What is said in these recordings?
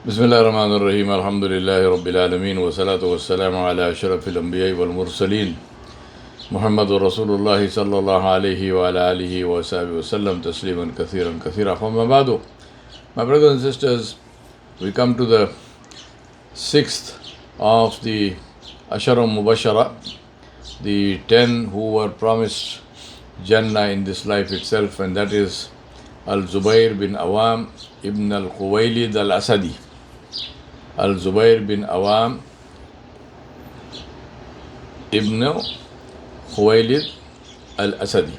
बिस्मिल्लाहिर्रहमानिर्रहीम अल्हम्दुलिल्लाहि रब्बिल आलमीन वस्सलातु वस्सलामु अला अशरफिल अंबिया'i वल मुरसलीन मुहम्मदुर रसूलुल्लाह सल्लल्लाहु अलैहि व अला आलिहि व सहबिहि वसल्लम तस्लीमन कसीरन कसीरा। Amma ba'du. My brothers and sisters, we come to the sixth of the Ashara Mubashara, the 10 who were promised Jannah in this life itself, and that is Al-Zubayr bin Awam ibn al-Khuwaylid al-Asadi. Al-Zubayr bin Awam ibn Khuwaylid al-Asadi.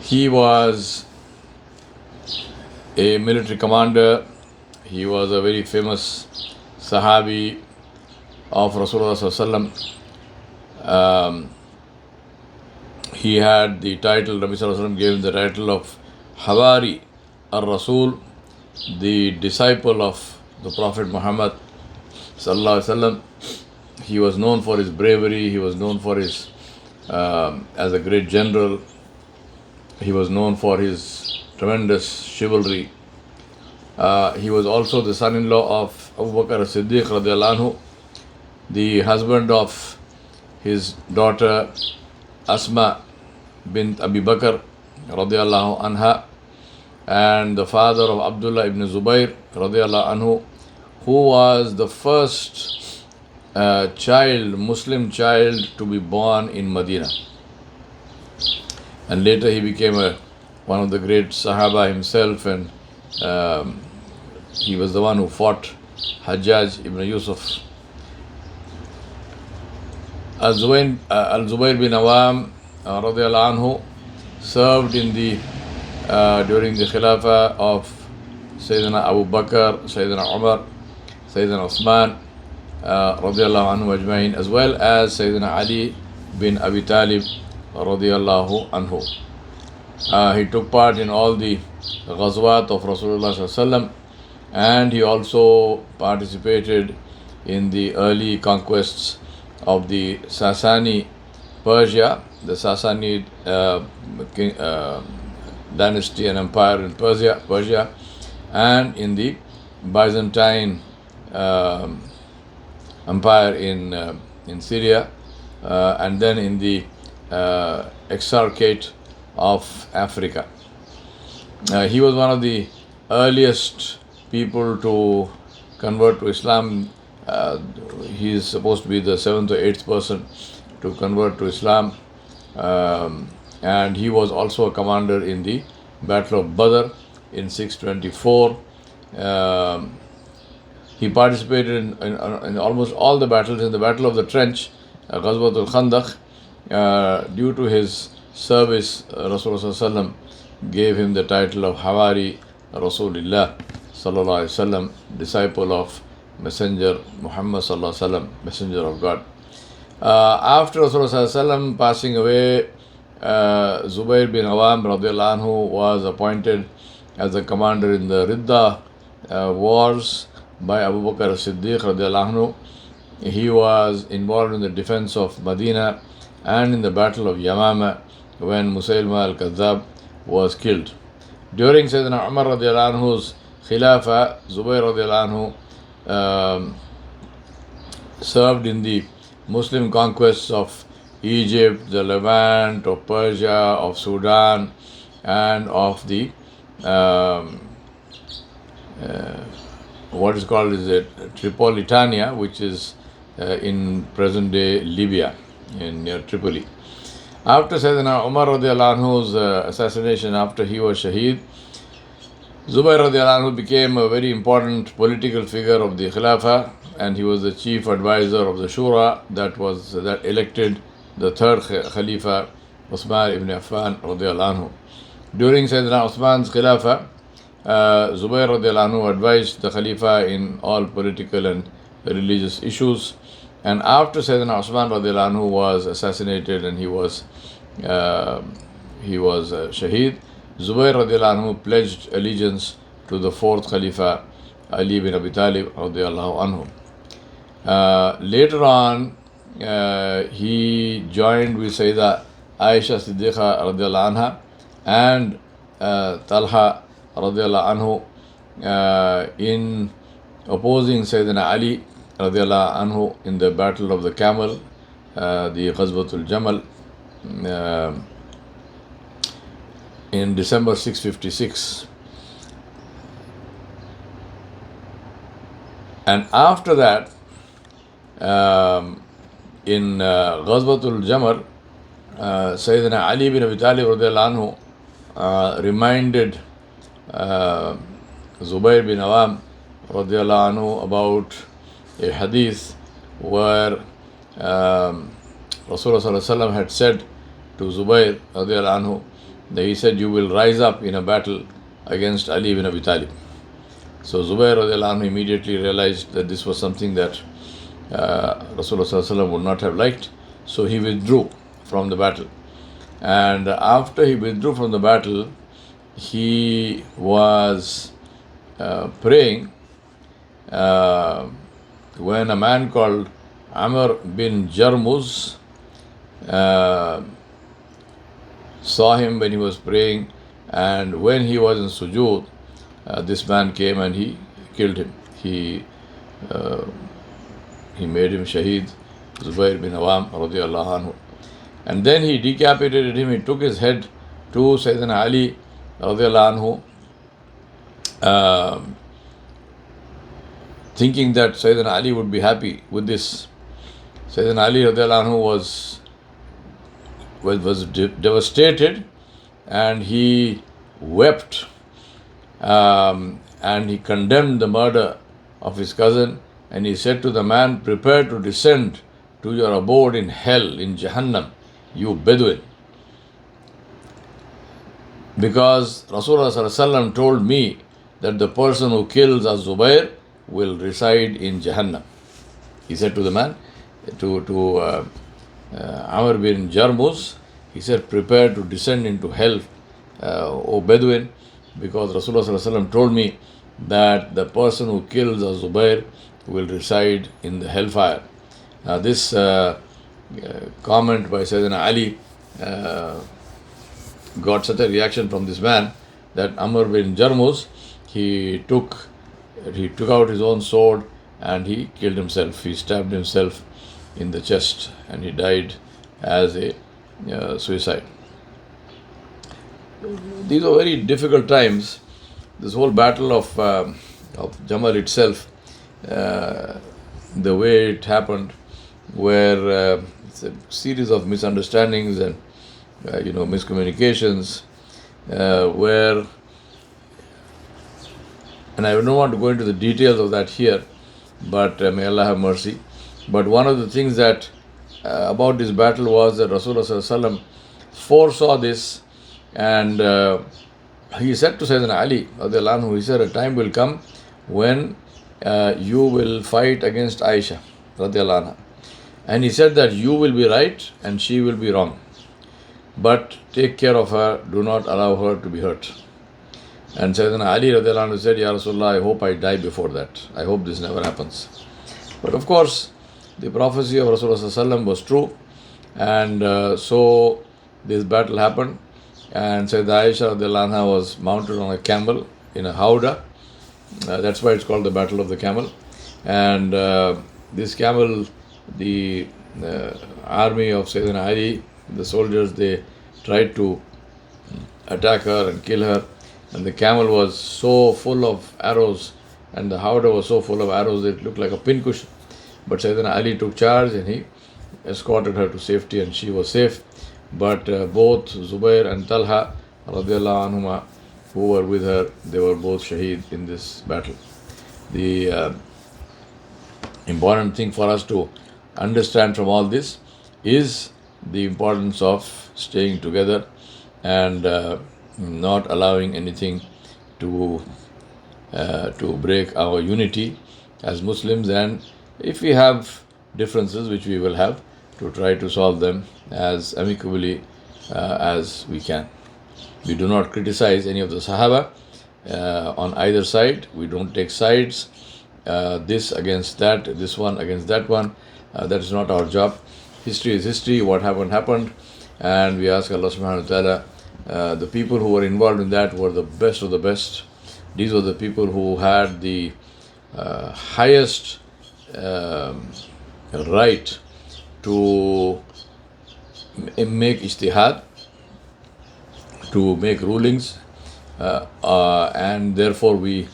He was a military commander. He was a very famous Sahabi of Rasulullah Sallallahu Alaihi Wasallam. He had the title, Nabi Sallallahu Alaihi Wasallam gave him the title of Hawari al-Rasul, the disciple of the Prophet Muhammad Sallallahu Alaihi Wasallam. He was known for his bravery, he was known for his, as a great general, he was known for his tremendous chivalry. He was also the son-in-law of Abu Bakr as-Siddiq radiallahu anhu, the husband of his daughter Asma bint Abi Bakr radiallahu anha, and the father of Abdullah ibn Zubayr radiallahu anhu, who was the first Muslim child to be born in Medina. And later he became one of the great Sahaba himself, and he was the one who fought Hajjaj ibn Yusuf. Al-Zubayr bin Awam radiallahu anhu served in the during the Khilafah of Sayyidina Abu Bakr, Sayyidina Umar, Sayyidina Uthman radiallahu anhu ajmain, as well as Sayyidina Ali bin Abi Talib radiallahu anhu. He took part in all the ghazwat of Rasulullah sallallahu alaihi wasallam, and he also participated in the early conquests of the Sasani Persia, the Sasani dynasty and empire in Persia, and in the Byzantine empire in Syria, and then in the Exarchate of Africa. He was one of the earliest people to convert to Islam. He is supposed to be the 7th or 8th person to convert to Islam, and he was also a commander in the Battle of Badr in 624. He participated in almost all the battles. In the Battle of the Trench, Ghazwat al-Khandaq, due to his service, Rasulullah Sallallahu Alaihi Wasallam gave him the title of Hawari Rasulullah Sallallahu Alaihi Wasallam, disciple of Messenger Muhammad Sallallahu Alaihi Wasallam, Messenger of God. After Rasulullah Sallallahu Alaihi Wasallam passing away, Zubayr bin Awam radiallahu anhu was appointed as a commander in the Ridda wars by Abu Bakr as-Siddiq radiallahu anhu. He was involved in the defense of Medina and in the battle of Yamama when Musaylima al-Kadhdhab was killed. During Sayyidina Umar radiallahu anhu's Khilafah, Zubayr radiallahu anhu served in the Muslim conquests of Egypt, the Levant, of Persia, of Sudan, and of the what is called Tripolitania, which is in present-day Libya, near Tripoli. After Sayyidina Umar radiallahu anhu's assassination, after he was Shaheed, Zubayr radiallahu anhu became a very important political figure of the Khilafah, and he was the chief advisor of the Shura that elected the third Khalifa, Uthman ibn Affan radiallahu anhu. During Sayyidina Uthman's Khilafah, Zubayr radiallahu anhu advised the Khalifa in all political and religious issues. And after Sayyidina Uthman radiallahu anhu was assassinated and he was Shaheed, Zubayr radiallahu anhu pledged allegiance to the fourth Khalifa, Ali bin Abi Talib radiallahu anhu. Later on, he joined with Sayyida Aisha Siddiqa radiallahu anha and Talha radiallahu anhu in opposing Sayyidina Ali radiallahu anhu in the Battle of the Camel, the Ghazwatul Jamal, uh, in December 656. And after that, in Ghazwatul Jamal, Sayyidina Ali bin Abi Talib radiallahu anhu reminded Zubair bin Awam radiallahu anhu about a hadith where Rasulullah sallallahu alaihi wasallam had said to Zubair radiallahu anhu that he said, "You will rise up in a battle against Ali bin Abi Talib." So Zubair radiallahu anhu immediately realized that this was something that Rasulullah sallallahu alaihi wasallam would not have liked, so he withdrew from the battle. And after he withdrew from the battle, he was praying when a man called Amr bin Jarmuz saw him when he was praying, and when he was in sujood, this man came and he killed him. He made him shaheed, Zubair bin Awam radiallahu anhu. And then he decapitated him. He took his head to Sayyidina Ali radiallahu anhu, thinking that Sayyidina Ali would be happy with this. Sayyidina Ali radiallahu anhu was devastated, and he wept, and he condemned the murder of his cousin, and he said to the man, "Prepare to descend to your abode in hell, in Jahannam, you Bedouin. Because Rasulullah sallallahu alaihi wasallam told me that the person who kills Az-Zubair will reside in Jahannam." He said to the man, to Amr bin Jarmuz, he said, "Prepare to descend into hell, O Bedouin, because Rasulullah sallallahu alaihi wasallam told me that the person who kills Az-Zubair will reside in the hellfire." Now this comment by Sayyidina Ali got such a reaction from this man that Amr bin Jarmuz, he took out his own sword and he killed himself. He stabbed himself in the chest and he died as a suicide. These are very difficult times. This whole battle of Jamal itself, the way it happened, where it's a series of misunderstandings and miscommunications, where, and I don't want to go into the details of that here, but may Allah have mercy. But one of the things that about this battle was that Rasulullah sallallahu alaihi wasallam foresaw this, and he said to Sayyidina Ali radiallahu anhu, he said, "A time will come when you will fight against Aisha radiallahu anha, and he said that you will be right and she will be wrong, but take care of her, do not allow her to be hurt." And Sayyidina Ali radiallahu anhu said, "Ya Rasulullah, I hope I die before that. I hope this never happens." But of course, the prophecy of Rasulullah sallallahu alaihi wasallam was true, and so this battle happened, and Sayyidina Aisha radiallahu anha was mounted on a camel in a howdah. That's why it's called the Battle of the Camel. And this camel, the army of Sayyidina Ali, the soldiers, they tried to attack her and kill her. And the camel was so full of arrows, and the howdah was so full of arrows that it looked like a pincushion. But Sayyidina Ali took charge and he escorted her to safety, and she was safe. But both Zubair and Talha radiallahu anhuma, who were with her, they were both shaheed in this battle. The important thing for us to understand from all this is the importance of staying together and not allowing anything to break our unity as Muslims, and if we have differences, which we will have, to try to solve them as amicably as we can. We do not criticize any of the Sahaba on either side. We don't take sides, this against that, this one against that one. That is not our job. History is history. What happened, happened. And we ask Allah subhanahu wa ta'ala, the people who were involved in that were the best of the best. These were the people who had the highest um, right to make ijtihad, to make rulings, and therefore we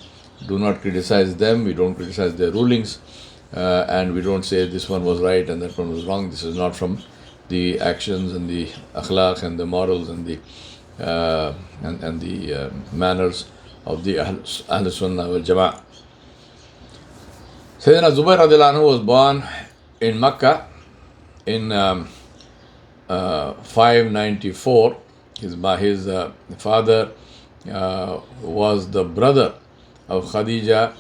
do not criticize them, we don't criticize their rulings, and we don't say this one was right and that one was wrong. This is not from the actions and the akhlaq and the morals and the manners of the Ahl Sunnah wal Jama'ah. Sayyidina Zubair radiallahu anhu was born in Makkah in 594. His father was the brother of Khadija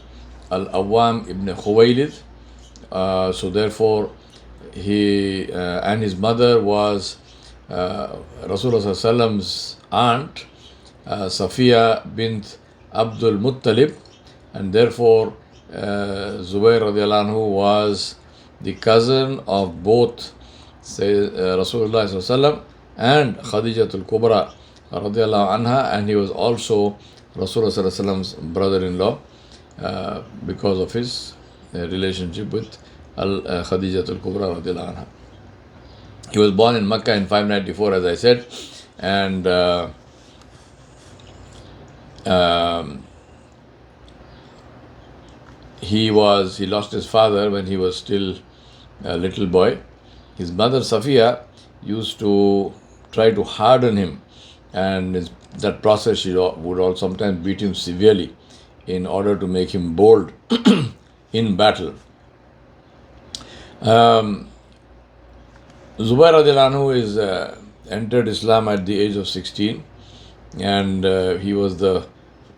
al-Awwam ibn Khuwaylid. So therefore, he and his mother was Rasulullah Sallam's aunt, Safiya bint Abdul Muttalib, and therefore Zubair radiallahu anhu was the cousin of both Rasulullah Sallam and Khadijatul Kubra radiallahu anha, and he was also Rasulullah Sallam's brother-in-law because of his relationship with Khadijatul Kubra radiallahu anha. He was born in Makkah in 594, as I said, and he lost his father when he was still a little boy. His mother Safiya used to try to harden him, and in that process she would also sometimes beat him severely in order to make him bold in battle. Zubair radiallahu anhu is entered Islam at the age of 16, and he was the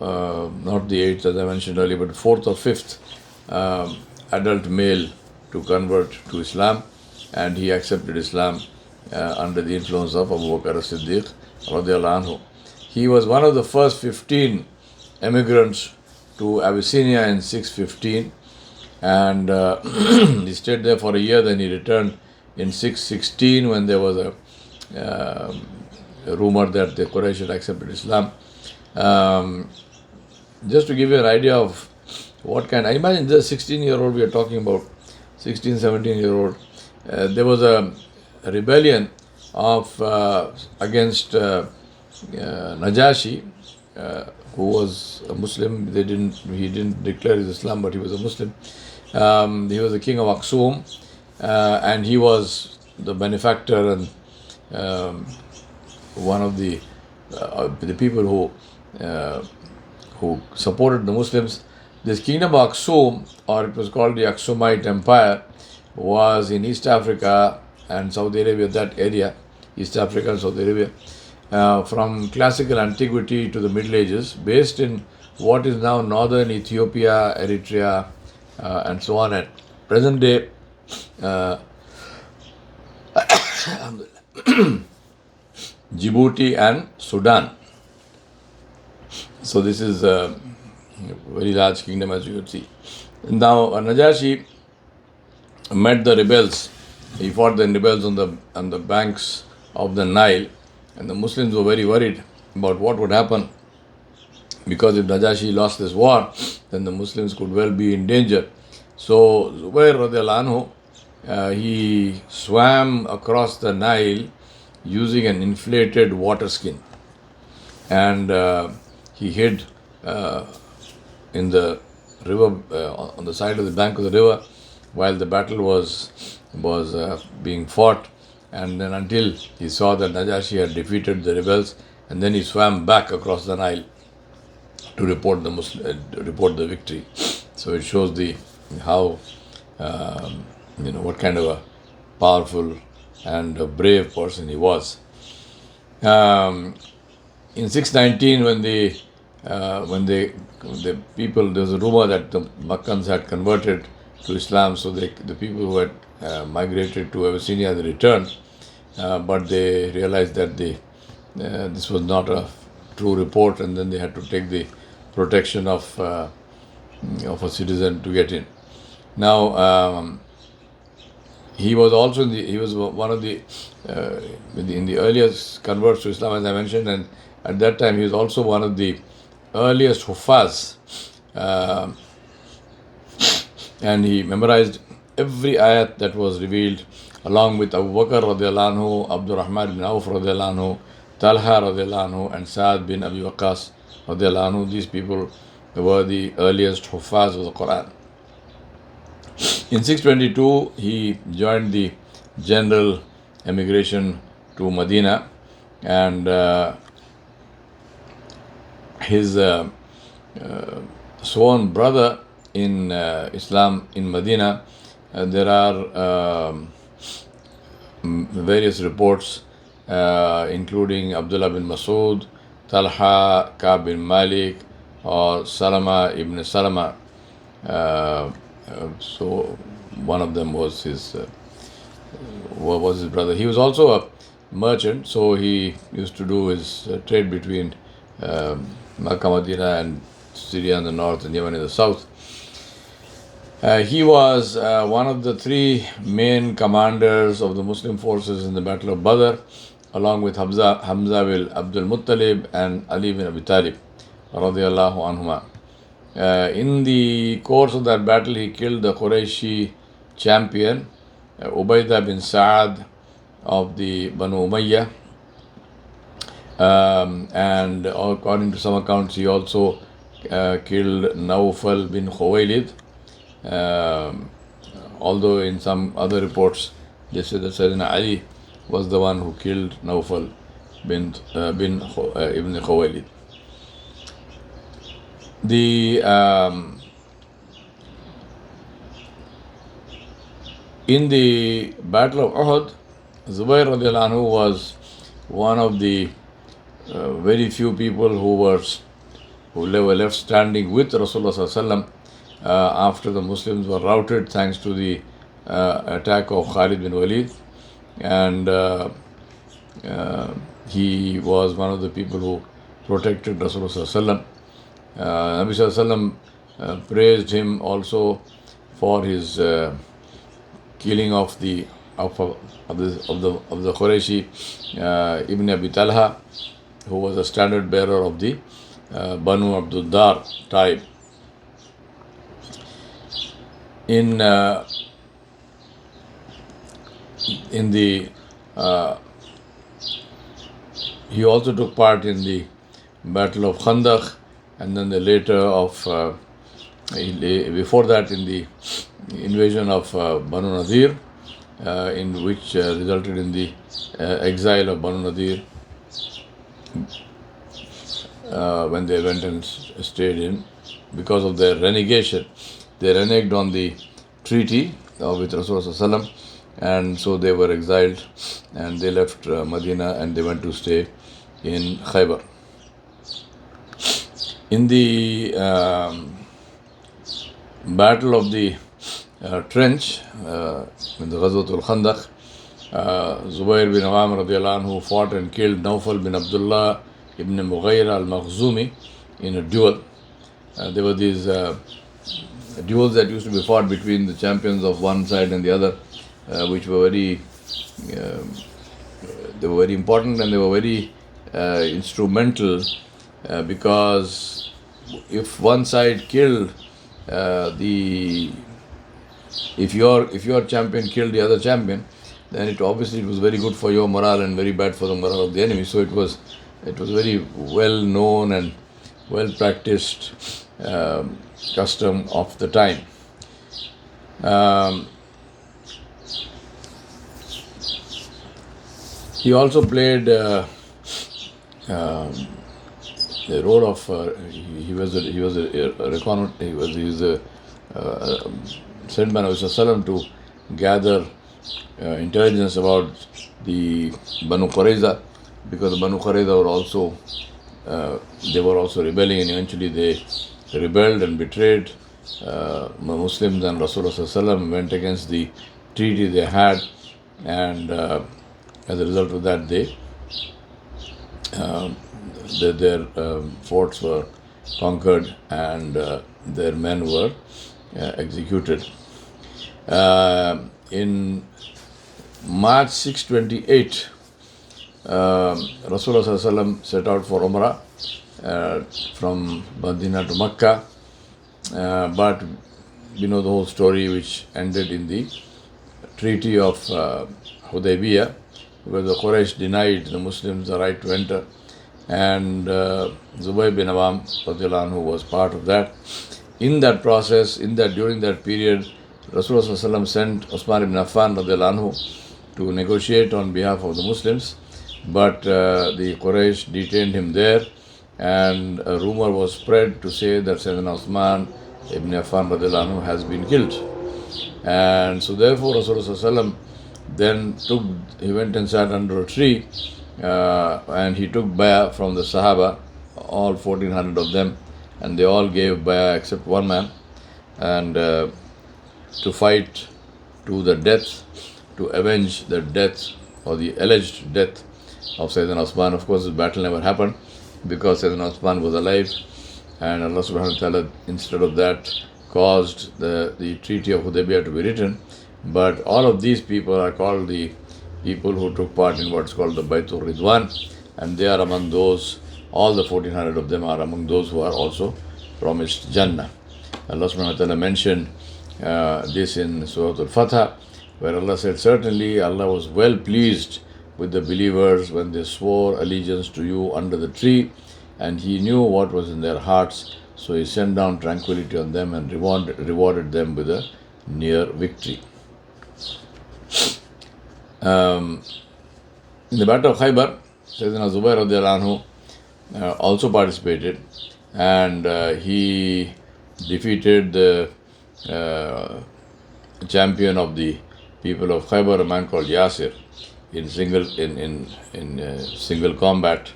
not the 8th, as I mentioned earlier, but 4th or 5th adult male to convert to Islam, and he accepted Islam under the influence of Abu Bakr as-Siddiq radiallahu anhu. He was one of the first 15 immigrants to Abyssinia in 615, and he stayed there for a year. Then he returned in 616 when there was a rumor that the Quraysh had accepted Islam. Just to give you an idea of what kind, I imagine this 16-year-old we are talking about, 16, 17-year-old, there was a rebellion of against Najashi, who was a Muslim. He didn't declare his Islam, but he was a Muslim. He was the king of Aksum, and he was the benefactor and one of the people who supported the Muslims. This kingdom of Aksum, or it was called the Aksumite Empire, was in East Africa and Saudi Arabia, that area, East Africa and Saudi Arabia, from classical antiquity to the Middle Ages, based in what is now northern Ethiopia, Eritrea, and so on, at present day Djibouti and Sudan. So this is a very large kingdom, as you could see. Now Najashi met the rebels. He fought the rebels on the banks of the Nile, and the Muslims were very worried about what would happen, because if Najashi lost this war, then the Muslims could well be in danger. So Zubair radiallahu anhu, he swam across the Nile using an inflated water skin, and he hid in the river, on the side of the bank of the river, while the battle was being fought, and then until he saw that Najashi had defeated the rebels, and then he swam back across the Nile to report the victory. So it shows how what kind of a powerful and a brave person he was. In 619, when the people, there was a rumor that the Makkans had converted to Islam, so the people who had migrated to Abyssinia, they returned, but they realized that this was not a true report, and then they had to take the protection of a citizen to get in. Now he was also one of the in the earliest converts to Islam, as I mentioned, and at that time he was also one of the earliest Huffaz, and he memorized every ayat that was revealed, along with Abu Bakr radiallahu anhu, Abdul Rahman bin Auf radiallahu anhu, Talha radiallahu anhu, and Saad bin Abi Waqqas radiallahu anhu. These people were the earliest Huffaz of the Quran. In 622, he joined the general emigration to Medina, and his sworn brother in Islam in Medina. There are various reports, including Abdullah bin Masud, Talha, Ka'b bin Malik, or Salama ibn Salama. So one of them was his brother. He was also a merchant, so he used to do his trade between Makkah, Medina, and Syria in the north and Yemen in the south. He was one of the three main commanders of the Muslim forces in the Battle of Badr, along with Hamza bin Abdul Muttalib and Ali bin Abi Talib, radiyallahu anhuma. In the course of that battle, he killed the Qurayshi champion, Ubaidah bin Sa'ad of the Banu Umayyah. And according to some accounts, he also killed Nawfal bin Khuwaylid. Although in some other reports they say that Sayyidina Ali was the one who killed Nawfal bin Ibn Khuwaylid. In the Battle of Uhud, Zubayr radiallahu anhu was one of the very few people who were left standing with Rasulullah sallallahu alaihi wasallam after the Muslims were routed thanks to the attack of Khalid bin Walid, and he was one of the people who protected Rasulullah sallallahu alaihi wasallam. Nabi sallallahu alaihi wasallam praised him also for his killing of the Qurayshi Ibn Abi Talha, who was a standard bearer of the Banu Abdul Dar tribe. He also took part in the Battle of Khandaq, and then before that in the invasion of Banu Nadir, in which resulted in the exile of Banu Nadir when they went and stayed in because of their renegation. They reneged on the treaty with Rasulullah, and so they were exiled, and they left Medina and they went to stay in Khaybar. In the Battle of the Trench, in the Ghazwatul Khandaq, Zubayr bin Awam radiallahu anhu fought and killed Nawfal bin Abdullah ibn Mughayra al-Makhzumi in a duel. There were these duels that used to be fought between the champions of one side and the other, which were very important, and they were very instrumental because if one side killed if your champion killed the other champion, then it was very good for your morale and very bad for the morale of the enemy. So it was very well known and well practiced custom of the time. He also played the role of he was sent by Nabi Sallallahu to gather intelligence about the Banu Qurayza, because the Banu Qurayza were also rebelling, and eventually they rebelled and betrayed Muslims, and Rasulullah Sallallahu went against the treaty they had, and as a result of that their forts were conquered and their men were executed. In March 628, Rasulullah ﷺ set out for Umrah, uh, from Medina to Mecca. But we know the whole story, which ended in the Treaty of Hudaybiyah, where the Quraysh denied the Muslims the right to enter, and Zubayr bin Awam radiallahu anhu was part of that. In that process, during that period, Rasulullah ﷺ sent Osman ibn Affan radiallahu anhu to negotiate on behalf of the Muslims, but the Quraysh detained him there, and a rumor was spread to say that Sayyidina Osman ibn Affan radiallahu anhu has been killed. And so therefore Rasulullah then he went and sat under a tree, and he took bay'ah from the Sahaba, all 1400 of them, and they all gave bay'ah except one man, and to fight to the death, to avenge the death or the alleged death of Sayyidina Osman. Of course, this battle never happened because Sayyidina Osman was alive, and Allah subhanahu wa ta'ala, instead of that, caused the Treaty of Hudaybiyah to be written. But all of these people are called the people who took part in what's called the Baitul Ridwan, and they are among those, all the 1400 of them are among those who are also promised Jannah. Allah subhanahu wa ta'ala mentioned this in Surah Al-Fatah, where Allah said, certainly Allah was well pleased with the believers when they swore allegiance to you under the tree, and He knew what was in their hearts, so He sent down tranquility on them and rewarded them with a near victory. In the Battle of Khaybar, Sayyidina Zubayr radiallahu anhu also participated, and he defeated the champion of the people of Khaybar, a man called Yasir, in single combat.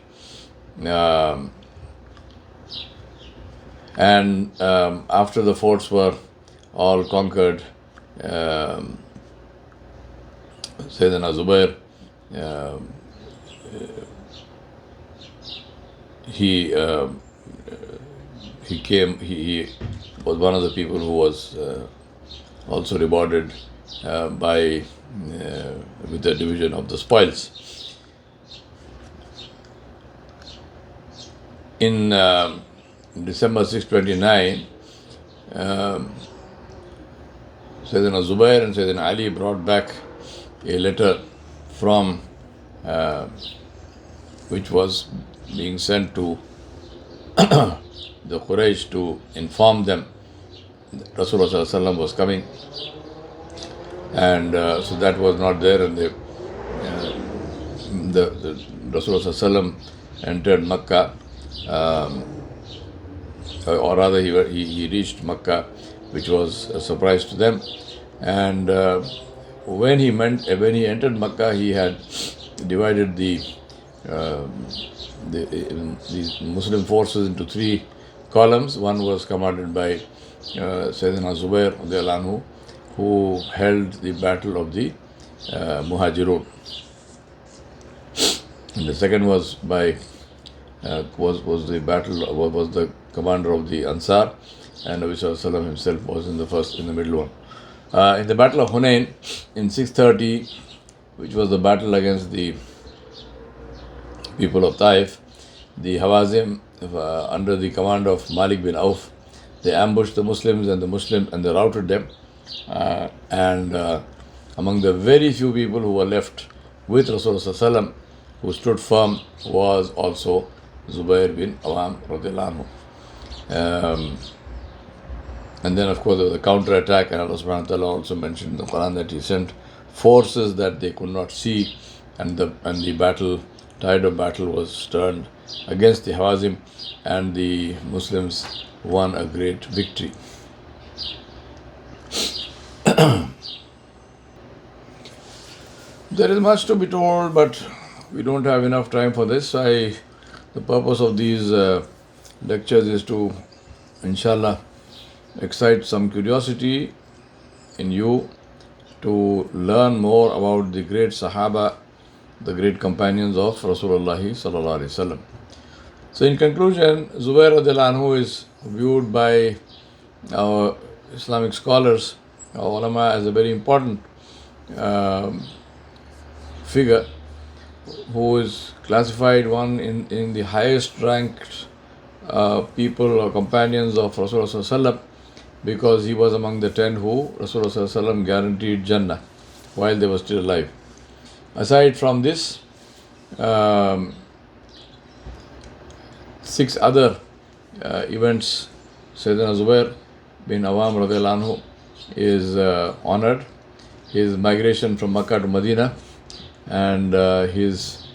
And after the forts were all conquered, Sayyidina Zubayr, he was one of the people who was also rewarded with the division of the spoils. In December 629, Sayyidina Zubayr and Sayyidina Ali brought back a letter from which was being sent to the Quraysh to inform them that Rasulullah was coming, and so that was not there, and the Rasulullah entered Makkah, or rather he reached Makkah, which was a surprise to them. And when he entered Makkah, he had divided the Muslim forces into three columns. One was commanded by Sayyidina Zubayr radiallahu anhu, who held the battle of the Muhajirun. And the second was by was the commander of the Ansar, and Nabi Sallallahu Alaihi Wasallam himself was in the middle one. In the Battle of Hunain in 630, which was the battle against the people of Taif, the Hawazim, under the command of Malik bin Auf, they ambushed the Muslims and they routed them. And among the very few people who were left with Rasulullah who stood firm was also Zubayr bin Awam radiallahu anhu. And then, of course, there was a counter-attack, and Allah subhanahu wa ta'ala also mentioned in the Quran that He sent forces that they could not see, and the tide of battle was turned against the Hawazim, and the Muslims won a great victory. There is much to be told, but we don't have enough time for this. The purpose of these lectures is to, inshallah, excite some curiosity in you to learn more about the great Sahaba, the great companions of Rasulullah sallallahu alaihi wasallam. So, in conclusion, Zubayr radiallahu anhu is viewed by our Islamic scholars, our ulama, as a very important figure, who is classified one in the highest ranked people or companions of Rasulullah because he was among the 10 who Rasulullah guaranteed Jannah while they were still alive. Aside from this, um, 6 other events, Sayyidina Zubair bin Awam radiallahu anhu is honored. His migration from Makkah to Medina and his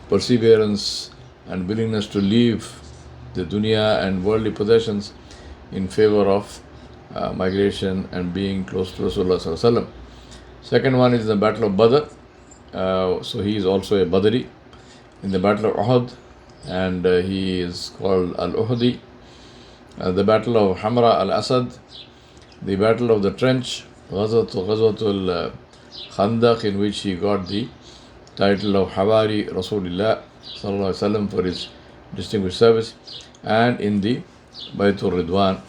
perseverance and willingness to leave the dunya and worldly possessions in favor of migration and being close to Rasulullah sallallahu alaihi wasallam. Second one is the Battle of Badr. So he is also a Badri in the Battle of Uhud, and he is called Al-Uhdi. The Battle of Hamra al-Asad, the Battle of the Trench, Ghazwatul Khandaq, in which he got the title of Hawari Rasulullah sallallahu alaihi wasallam for his distinguished service, and in the Baytul Ridwan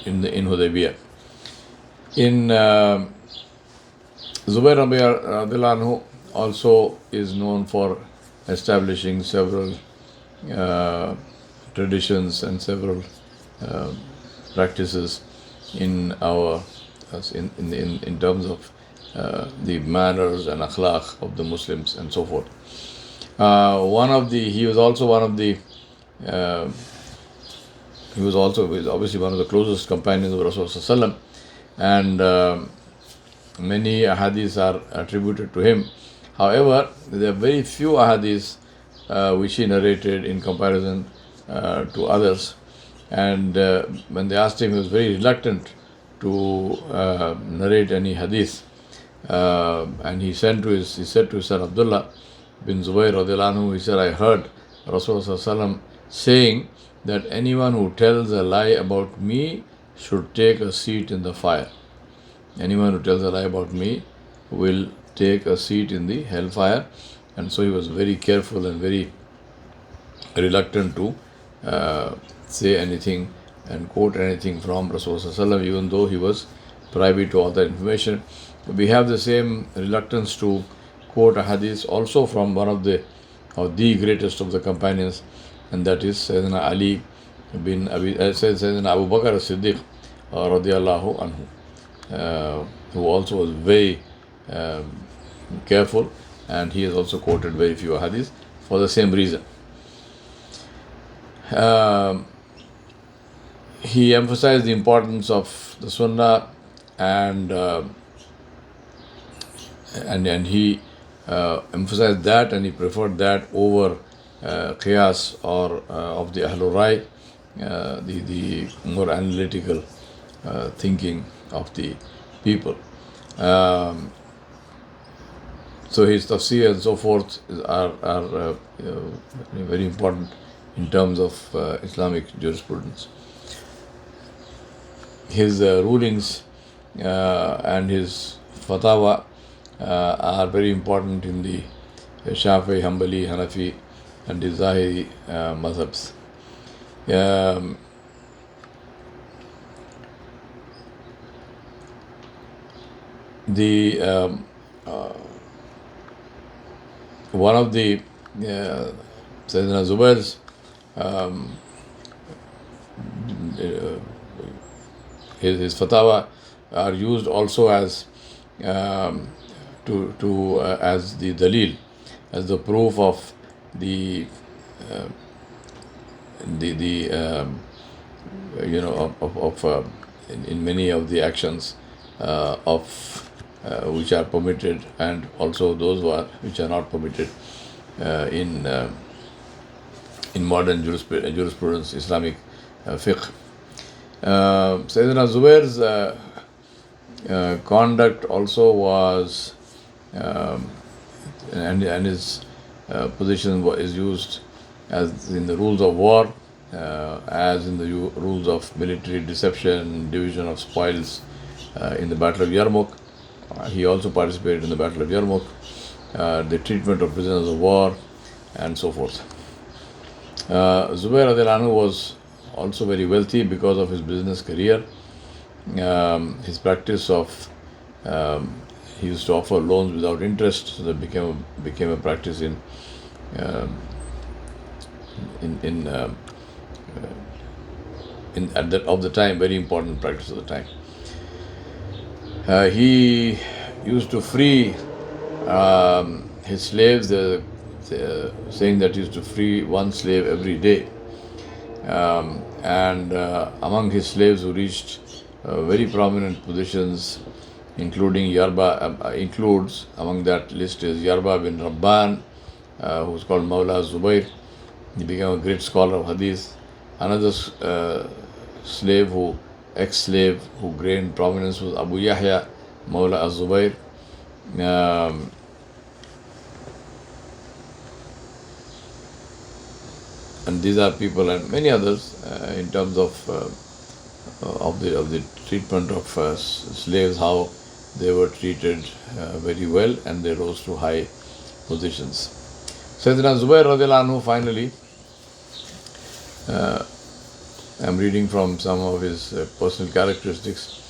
in Hudaybiyah. In Zubair radiallahu anhu also is known for establishing several traditions and several practices in our in terms of the manners and akhlaq of the Muslims and so forth. He was also one of the he was obviously one of the closest companions of Rasulullah, and many ahadiths are attributed to him. However, there are very few ahadiths which he narrated in comparison to others. And when they asked him, he was very reluctant to narrate any hadith. And he said to his son Abdullah bin Zubayr radiallahu anhu, he said, I heard Rasulullah saying that anyone who tells a lie about me should take a seat in the fire. Anyone who tells a lie about me will take a seat in the hellfire. And so he was very careful and very reluctant to say anything and quote anything from Rasulullah, even though he was privy to all that information. We have the same reluctance to quote a hadith also from one of the greatest of the companions, and that is Sayyidina Ali bin Sayyidina Abu Bakr as-Siddiq radiallahu anhu, who also was very careful, and he has also quoted very few hadiths for the same reason. He emphasized the importance of the Sunnah, and he emphasized that, and he preferred that over qiyas or of the Ahlul Rai, the more analytical thinking of the people. So his tafsir and so forth are very important in terms of Islamic jurisprudence. His rulings and his fatwa are very important in the Shafi'i, Hanbali, Hanafi and the Zahiri madhabs. One of the Sayyidina Zubair's his fatwa are used also as as the dalil, as the proof of in many of the actions of which are permitted, and also those which are not permitted in modern jurisprudence, Islamic fiqh. Sayyidina Zubair's conduct also was, and his position is used as in the rules of war, as in the rules of military deception, division of spoils in the Battle of Yarmouk. He also participated in the Battle of Yarmouk, the treatment of prisoners of war, and so forth. Zubair radiallahu anhu was also very wealthy because of his business career. His practice of he used to offer loans without interest, so that became a practice in in of the time, very important practice of the time. He used to free his slaves, saying that he used to free one slave every day. And among his slaves who reached very prominent positions, including includes among that list is Yarba bin Rabban, who's called Mawla Zubair. He became a great scholar of hadith. Another slave ex-slave who gained prominence was Abu Yahya Mawla al-Zubair. And these are people and many others in terms of the treatment of slaves, how they were treated very well, and they rose to high positions. Sayyidina Zubair radiallahu anhu finally, I'm reading from some of his personal characteristics.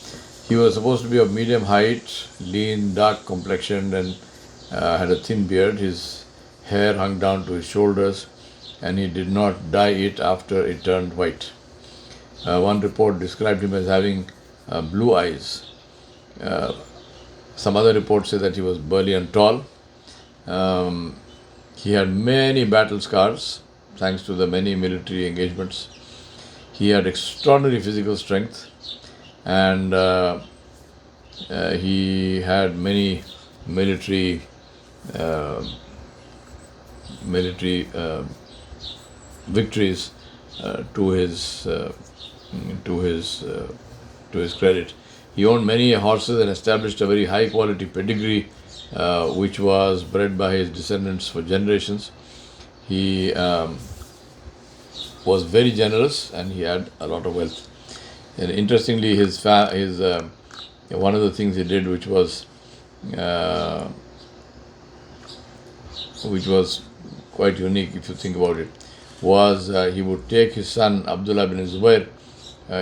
He was supposed to be of medium height, lean, dark complexioned, and had a thin beard. His hair hung down to his shoulders, and he did not dye it after it turned white. One report described him as having blue eyes. Some other reports say that he was burly and tall. He had many battle scars thanks to the many military engagements. He had extraordinary physical strength, and he had many military victories to his credit. He owned many horses and established a very high quality pedigree, which was bred by his descendants for generations. He was very generous, and he had a lot of wealth. And interestingly, his one of the things he did, which was quite unique if you think about it, was he would take his son Abdullah bin Zubair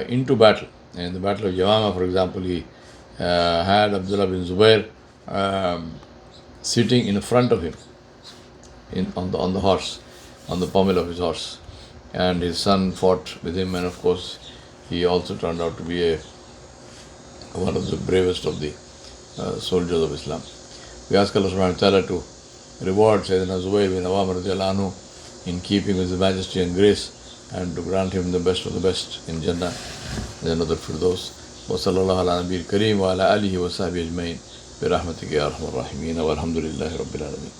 into battle. And in the Battle of Yamama, for example, he had Abdullah bin Zubair sitting in front of him on the horse, on the pommel of his horse. And his son fought with him, and of course he also turned out to be one of the bravest of the soldiers of Islam. We ask Allah subhanahu wa ta'ala to reward Sayyidina Zubayr bin Awam radiallahu anhu in keeping with His majesty and grace, and to grant him the best of the best in Jannah, Jannatul Firdaus. Wa sallallahu ala nabiyil kareem wa ala alihi wa sahbihi ajma'in bi rahmatika ya arhamar rahimin, walhamdulillahi rabbil alamin.